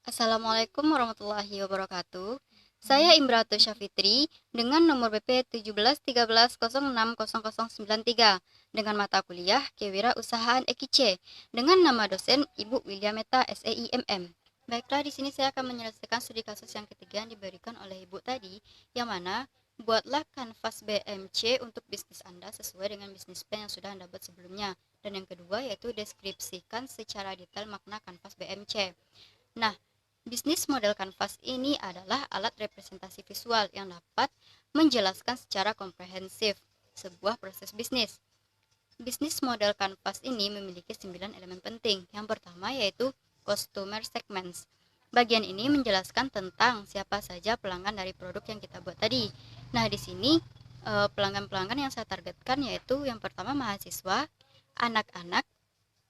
Assalamualaikum warahmatullahi wabarakatuh. Saya Imratu Syafitri dengan nomor BP 1713060093 dengan mata kuliah Kewirausahaan EKIC dengan nama dosen Ibu Williameta SEIMM. Baiklah, di sini saya akan menyelesaikan studi kasus yang ketiga yang diberikan oleh Ibu tadi, yang mana buatlah kanvas BMC untuk bisnis Anda sesuai dengan bisnis plan yang sudah Anda buat sebelumnya. Dan yang kedua yaitu deskripsikan secara detail makna kanvas BMC. Nah, bisnis model kanvas ini adalah alat representasi visual yang dapat menjelaskan secara komprehensif sebuah proses bisnis. Bisnis model kanvas ini memiliki 9 elemen penting. Yang pertama yaitu customer segments. Bagian ini menjelaskan tentang siapa saja pelanggan dari produk yang kita buat tadi. Nah, di sini pelanggan-pelanggan yang saya targetkan yaitu yang pertama mahasiswa, anak-anak,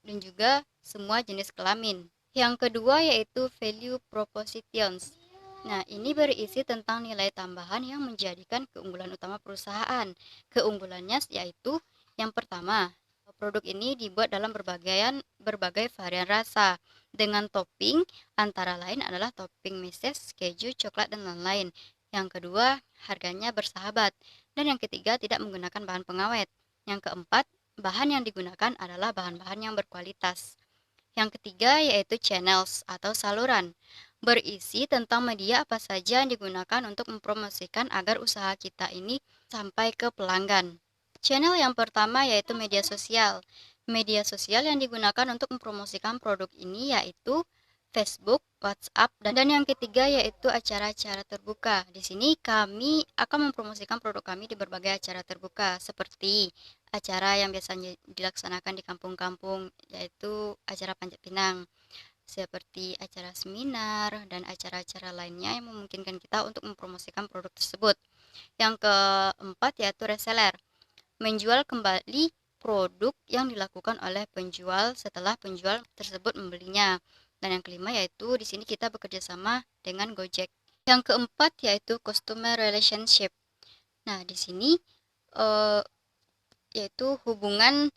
dan juga semua jenis kelamin. Yang kedua yaitu value propositions. Nah, ini berisi tentang nilai tambahan yang menjadikan keunggulan utama perusahaan. Keunggulannya yaitu yang pertama, produk ini dibuat dalam berbagai varian rasa dengan topping antara lain adalah topping meses, keju, coklat, dan lain-lain. Yang kedua, harganya bersahabat. Dan yang ketiga, tidak menggunakan bahan pengawet. Yang keempat, bahan yang digunakan adalah bahan-bahan yang berkualitas. Yang ketiga yaitu channels atau saluran, berisi tentang media apa saja yang digunakan untuk mempromosikan agar usaha kita ini sampai ke pelanggan. Channel yang pertama yaitu media sosial. Media sosial yang digunakan untuk mempromosikan produk ini yaitu Facebook, WhatsApp, dan yang ketiga yaitu acara-acara terbuka. Di sini kami akan mempromosikan produk kami di berbagai acara terbuka seperti acara yang biasanya dilaksanakan di kampung-kampung, yaitu acara Panjat Pinang, seperti acara seminar dan acara-acara lainnya yang memungkinkan kita untuk mempromosikan produk tersebut. Yang keempat yaitu reseller, menjual kembali produk yang dilakukan oleh penjual setelah penjual tersebut membelinya. Dan yang kelima yaitu di sini kita bekerja sama dengan Gojek. Yang keempat yaitu customer relationship. Nah, di sini eh, yaitu hubungan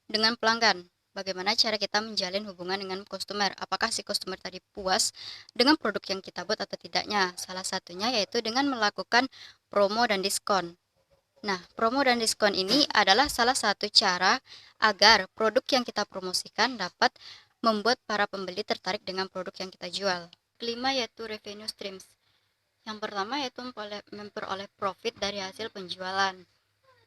dengan pelanggan. Bagaimana cara kita menjalin hubungan dengan customer? Apakah si customer tadi puas dengan produk yang kita buat atau tidaknya? Salah satunya yaitu dengan melakukan promo dan diskon. Nah, promo dan diskon ini adalah salah satu cara agar produk yang kita promosikan dapat membuat para pembeli tertarik dengan produk yang kita jual. Kelima yaitu revenue streams. Yang pertama yaitu memperoleh profit dari hasil penjualan.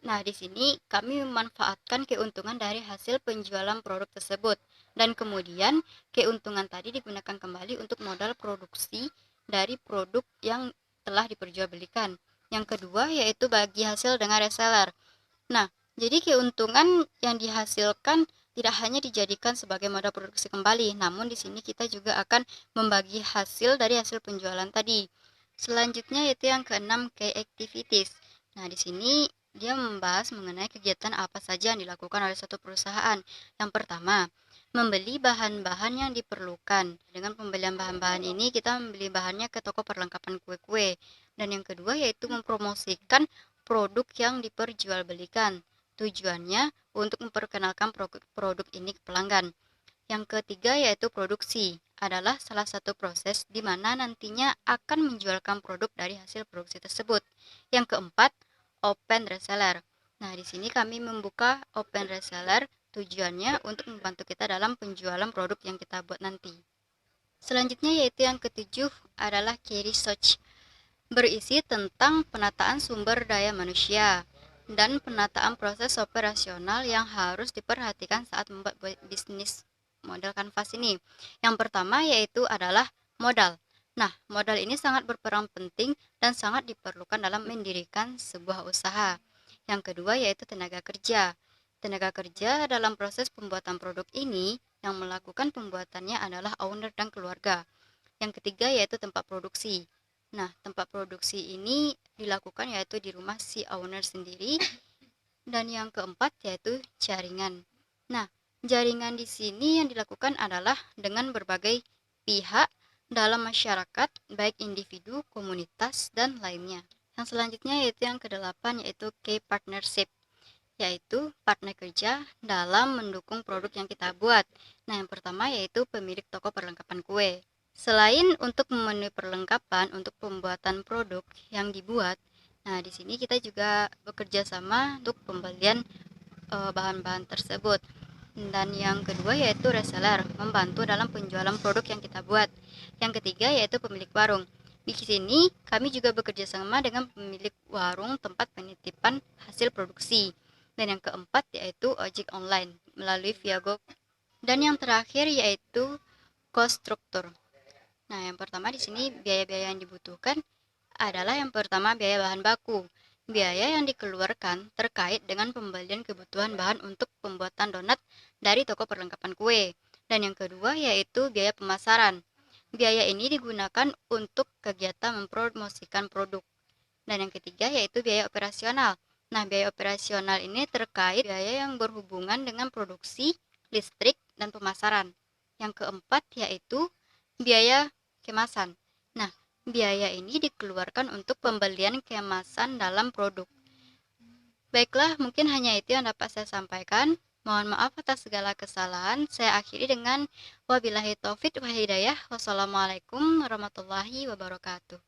Nah, di sini kami memanfaatkan keuntungan dari hasil penjualan produk tersebut dan kemudian keuntungan tadi digunakan kembali untuk modal produksi dari produk yang telah diperjualbelikan. Yang kedua yaitu bagi hasil dengan reseller. Nah, jadi keuntungan yang dihasilkan tidak hanya dijadikan sebagai modal produksi kembali, namun di sini kita juga akan membagi hasil dari hasil penjualan tadi. Selanjutnya yaitu yang keenam, key activities. Nah, di sini dia membahas mengenai kegiatan apa saja yang dilakukan oleh suatu perusahaan. Yang pertama, membeli bahan-bahan yang diperlukan. Dengan pembelian bahan-bahan ini, kita membeli bahannya ke toko perlengkapan kue-kue. Dan yang kedua yaitu mempromosikan produk yang diperjualbelikan. Tujuannya untuk memperkenalkan produk ini ke pelanggan. Yang ketiga yaitu produksi, adalah salah satu proses di mana nantinya akan menjualkan produk dari hasil produksi tersebut. Yang keempat, open reseller. Nah, di sini kami membuka open reseller tujuannya untuk membantu kita dalam penjualan produk yang kita buat nanti. Selanjutnya yaitu yang ketujuh adalah key research, berisi tentang penataan sumber daya manusia dan penataan proses operasional yang harus diperhatikan saat membuat bisnis model kanvas ini. Yang pertama yaitu adalah modal. Nah, modal ini sangat berperan penting dan sangat diperlukan dalam mendirikan sebuah usaha. Yang kedua yaitu tenaga kerja. Tenaga kerja dalam proses pembuatan produk ini yang melakukan pembuatannya adalah owner dan keluarga. Yang ketiga yaitu tempat produksi. Nah, tempat produksi ini dilakukan yaitu di rumah si owner sendiri. Dan yang keempat yaitu jaringan. Nah, jaringan di sini yang dilakukan adalah dengan berbagai pihak dalam masyarakat, baik individu, komunitas, dan lainnya. Yang selanjutnya yaitu yang kedelapan yaitu key partnership, yaitu partner kerja dalam mendukung produk yang kita buat. Nah, yang pertama yaitu pemilik toko perlengkapan kue. Selain untuk memenuhi perlengkapan untuk pembuatan produk yang dibuat, nah di sini kita juga bekerja sama untuk pembelian bahan-bahan tersebut. Dan yang kedua yaitu reseller, membantu dalam penjualan produk yang kita buat. Yang ketiga yaitu pemilik warung. Di sini kami juga bekerja sama dengan pemilik warung tempat penitipan hasil produksi. Dan yang keempat yaitu ojek online melalui Viago. Dan yang terakhir yaitu cost structure. Nah, yang pertama di sini biaya-biaya yang dibutuhkan adalah yang pertama biaya bahan baku. Biaya yang dikeluarkan terkait dengan pembelian kebutuhan bahan untuk pembuatan donat dari toko perlengkapan kue. Dan yang kedua yaitu biaya pemasaran. Biaya ini digunakan untuk kegiatan mempromosikan produk. Dan yang ketiga yaitu biaya operasional. Nah, biaya operasional ini terkait biaya yang berhubungan dengan produksi, listrik, dan pemasaran. Yang keempat yaitu biaya kemasan. Nah, biaya ini dikeluarkan untuk pembelian kemasan dalam produk. Baiklah, mungkin hanya itu yang dapat saya sampaikan. Mohon maaf atas segala kesalahan. Saya akhiri dengan wabillahi taufik wa hidayah. Wassalamualaikum warahmatullahi wabarakatuh.